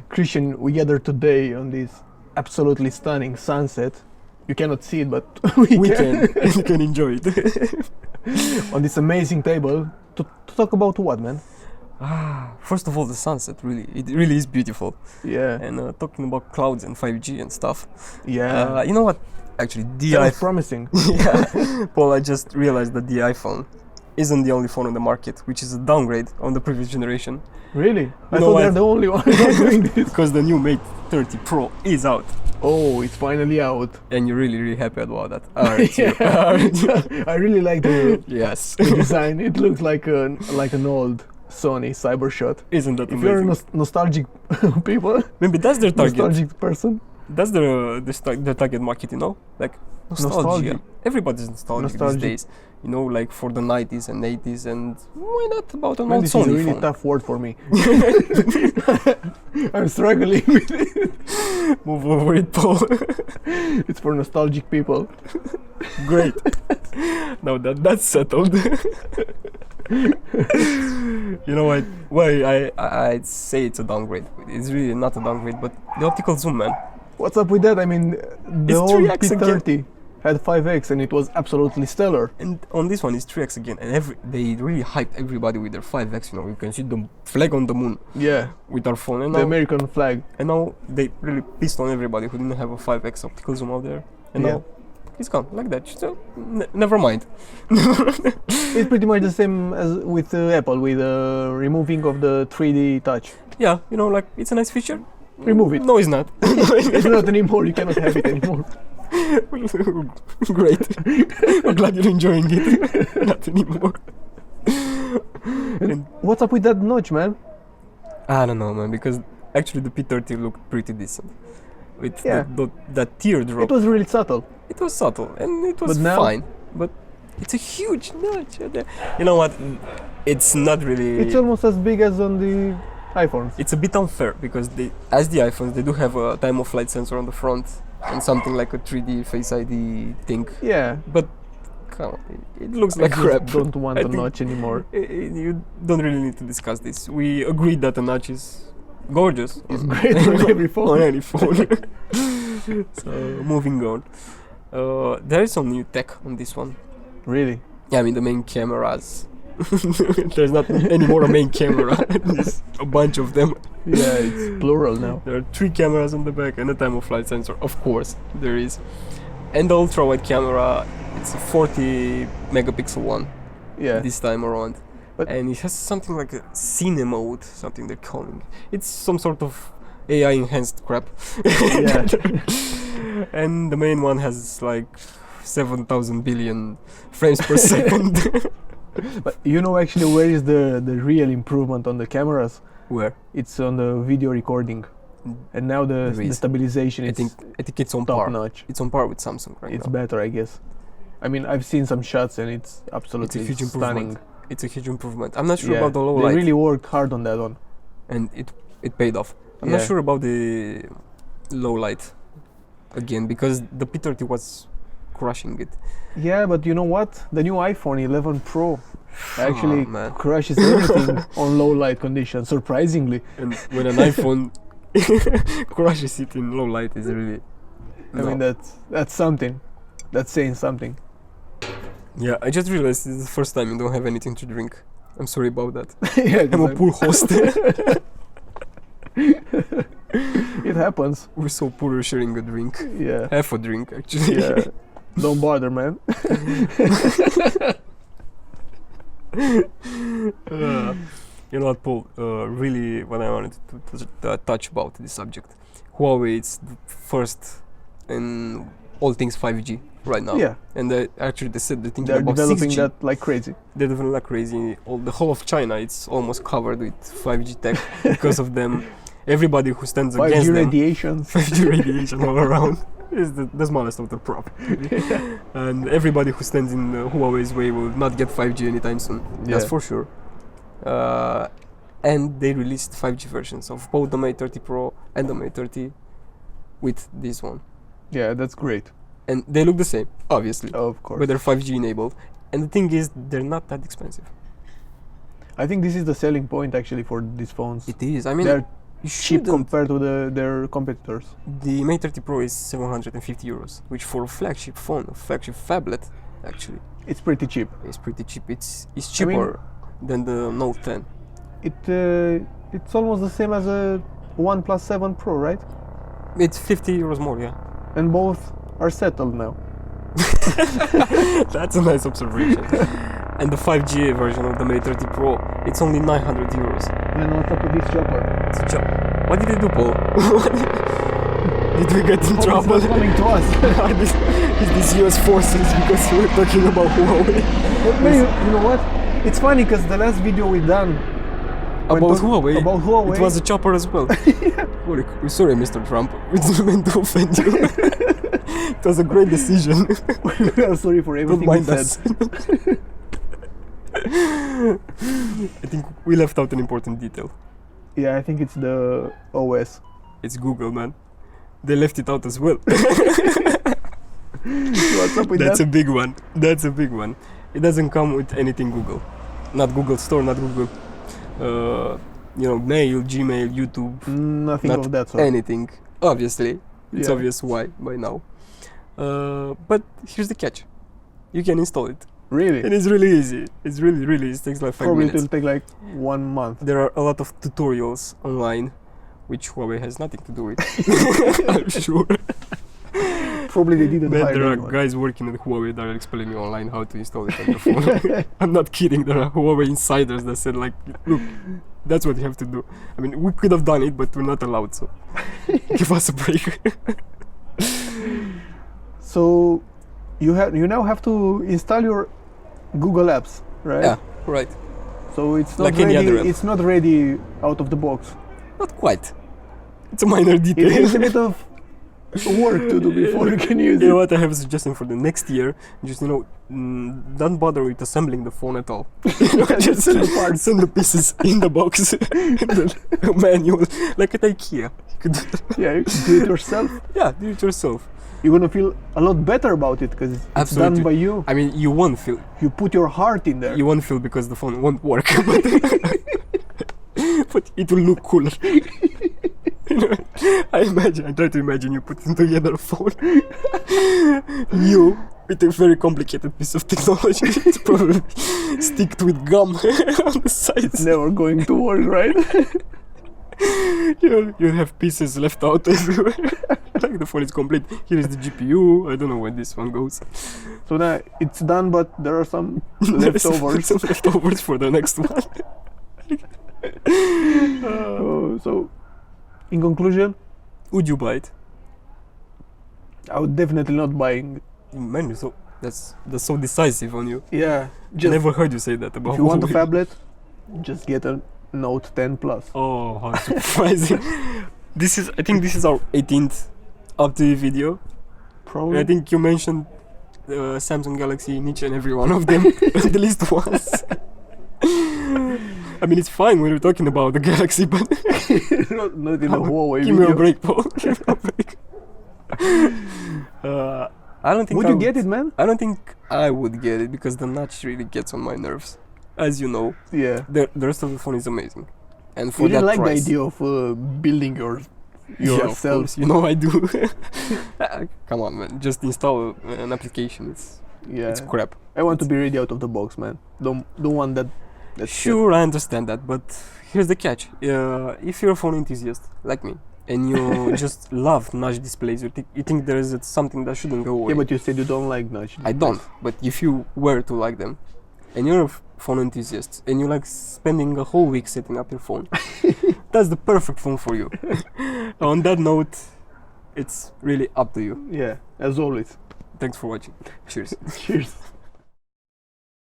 Christian, we gather today on this absolutely stunning sunset. You cannot see it, but we can. You can enjoy it. On this amazing table to talk about what, man? First of all, the sunset, it really is beautiful. Yeah. And talking about clouds and 5G and stuff. Yeah. You know what? Actually, the Sounds promising. yeah. Paul, I just realized that the iPhone isn't the only phone on the market, which is a downgrade on the previous generation. Really? I thought they're the only one doing this. Because the new Mate 30 Pro is out. Oh, it's finally out. And you're really happy about that. Aren't you? Aren't you? I really like the Yes. design. It looks like an old Sony Cybershot. Isn't that If amazing? you're nostalgic people, Maybe that's their target. nostalgic person. That's the target market, you know? Like nostalgia. Nostalgic. Everybody's nostalgic these days. You know, like for the 90s and 80s, and why not about an Man, old this is a Sony really phone? tough word for me. I'm struggling with it. Move over it, Paul. It's for nostalgic people. Great. Now that's settled. You know what? Why I'd say it's a downgrade. It's really not a downgrade, but the optical zoom, man. What's up with that? I mean, the It's old 3x again. P30 had 5x and it was absolutely stellar. And on this one, it's 3x again, and they really hyped everybody with their 5x. You know, you can see the flag on the moon Yeah, with our phone, and the now, American flag. and now they really pissed on everybody who didn't have a 5x optical zoom out there, and Yeah. now it's gone like that. So never mind. It's pretty much the same as with Apple, with removing of the 3D touch. Yeah, you know, like it's a nice feature. Remove it. No, it's not. It's not anymore, you cannot have it anymore. Great. I'm glad you're enjoying it. Not anymore. And what's up with that notch, man? I don't know, man, because actually the P30 looked pretty decent. With Yeah. that teardrop. It was really subtle. It was subtle and it was But now- fine. But it's a huge notch. You know what? It's not really. It's almost as big as on the iPhones. It's a bit unfair because as the iPhones, they do have a time of flight sensor on the front and something like a 3D Face ID thing. Yeah. But come on, it looks like I just crap. don't want I a think- notch anymore. You don't really need to discuss this. We agreed that the notch is gorgeous. It's great on every phone. On any phone. So moving on. There is some new tech on this one. Really? Yeah, I mean the main cameras. There's not anymore a main camera. There's a bunch of them. Yeah, it's plural now. There are 3 cameras on the back and a time of flight sensor. Of course, there is. And the ultra wide camera, it's a 40 megapixel one Yeah. this time around. But- And it has something like a cine mode, something they're calling. It's some sort of AI enhanced crap. Yeah. And the main one has like 7,000 billion frames per second. But you know actually where is the real improvement on the cameras? Where? It's on the video recording. And now the There is. stabilization I is think it's on top par. notch. It's on par with Samsung right It's now. better, I guess. I mean, I've seen some shots and it's absolutely huge stunning. improvement. It's a huge improvement. I'm not sure Yeah, about the low they light, really worked hard on that one. and it paid off. I'm not Yeah. sure about the low light again because the P30 was crushing it. Yeah, but you know what? The new iPhone 11 Pro actually man. crushes everything on low light conditions, surprisingly. And when an iPhone crushes it in low light, is really. I mean, that's something. That's saying something. Yeah, I just realized this is the first time you don't have anything to drink. I'm sorry about that. Yeah, 'cause I'm a poor host. it happens. We're so poor at sharing a drink. Yeah. Half a drink, actually. Yeah. Don't bother, man. You know what, Paul? Really, what I wanted to touch about this subject. Huawei is the first in all things 5G right now. Yeah. And actually, they said they're thinking They're about developing 6G. that like crazy. They're developing like crazy. The whole of China, it's almost covered with 5G tech because of them. Everybody who stands 5G against them, radiations. 5G radiation all around, is the smallest of the problem. And everybody who stands in Huawei's way will not get 5G anytime soon. That's Yeah. for sure. And they released 5G versions of both the Mate 30 Pro and the Mate 30 with this one. Yeah, that's great. And they look the same, obviously, Of course. but they're 5G enabled. And the thing is, they're not that expensive. I think this is the selling point actually for these phones. It is. I mean, They're you cheap shouldn't. compared to their competitors. The Mate 30 Pro is 750 euros, which for a flagship phone, a flagship phablet, actually, It's pretty cheap. is pretty cheap. It's cheaper than the Note 10. It's almost the same as a OnePlus 7 Pro, right? It's 50 euros more, yeah. And both are settled now. That's a nice observation. And the 5G version of the Mate 30 Pro, it's only 900 euros. And on top of this chopper, It's a job. What did they do, Paul? Did we get in trouble? it's coming to us. Is this US forces because we were talking about Huawei? But maybe, you know what? It's funny because the last video we done About Huawei? about Huawei, It was a chopper as well. We're sorry, Mr. Trump. We didn't mean to offend you. It was a great decision. we are sorry for Don't everything we mind said. us. I think we left out an important detail. Yeah, I think it's the OS. It's Google, man. They left it out as well. What's up with That's that? a big one. That's a big one. It doesn't come with anything Google. Not Google Store, not Google, Mail, Gmail, YouTube, Nothing not of that sort. anything. Obviously, it's Yeah. obvious why by now. But here's the catch: you can install it, Really? and it's really easy. It's really, really. It takes like 5 Probably minutes. it'll take like 1 month. There are a lot of tutorials online, which Huawei has nothing to do with. I'm sure. Probably they didn't Man, hire there are anyone. guys working at Huawei that are explaining online how to install it on your phone. I'm not kidding. There are Huawei insiders that said like, look, that's what you have to do. I mean, we could have done it, but we're not allowed. So give us a break. So you now have to install your Google Apps, right? Yeah, right. So it's not Like any ready. other app. It's not ready out of the box. Not quite. It's a minor It detail. needs a bit of work to do before you can use You know it. what? I have a suggestion for the next year. Just don't bother with assembling the phone at all. Just Send the parts. send the pieces in the box, the manual, like at IKEA. You could, Yeah, you can do it yourself. yeah, do it yourself. You're gonna feel a lot better about it because it's Absolutely. done by you. I mean, you won't feel. You put your heart in there. You won't feel because the phone won't work, but it will look cooler. I try to imagine you putting together a phone. You with a very complicated piece of technology. It's probably sticked with gum on the sides. It's never going to work, right? You have pieces left out everywhere. Like the phone is complete. Here is the GPU. I don't know where this one goes. So now it's done, but there are some leftovers. Some leftovers for the next one. So, in conclusion, Would you buy it? I would definitely not buying. Man, that's so decisive on you. Yeah, I just never heard you say that about if you want a Huawei. phablet, just get a Note 10 Plus. Oh, how surprising! I think this is our 18th UpToYou video. Probably. I think you mentioned Samsung Galaxy in each and every one of them, at least once. I mean, it's fine when we're talking about the Galaxy, but not in a Huawei give me video. a break, Paul. Give me a break. I don't think Would I you get it, man? I don't think I would get it because the notch really gets on my nerves. As you know, Yeah. the rest of the phone is amazing, and for You that didn't like price, the idea of building yeah, of yourself. course, you know I do. Come on, man, just install an application. Yeah. It's crap. I want to be ready out of the box, man. Don't want that. Shit. Sure, I understand that, but here's the catch. If you're a phone enthusiast like me, and you just love notch displays, you think there is something that shouldn't go away. Yeah, but you said you don't like notch. I don't. But if you were to like them, and you're a phone enthusiast, and you like spending a whole week setting up your phone, that's the perfect phone for you. On that note, it's really up to you. Yeah, as always. Thanks for watching. Cheers. Cheers.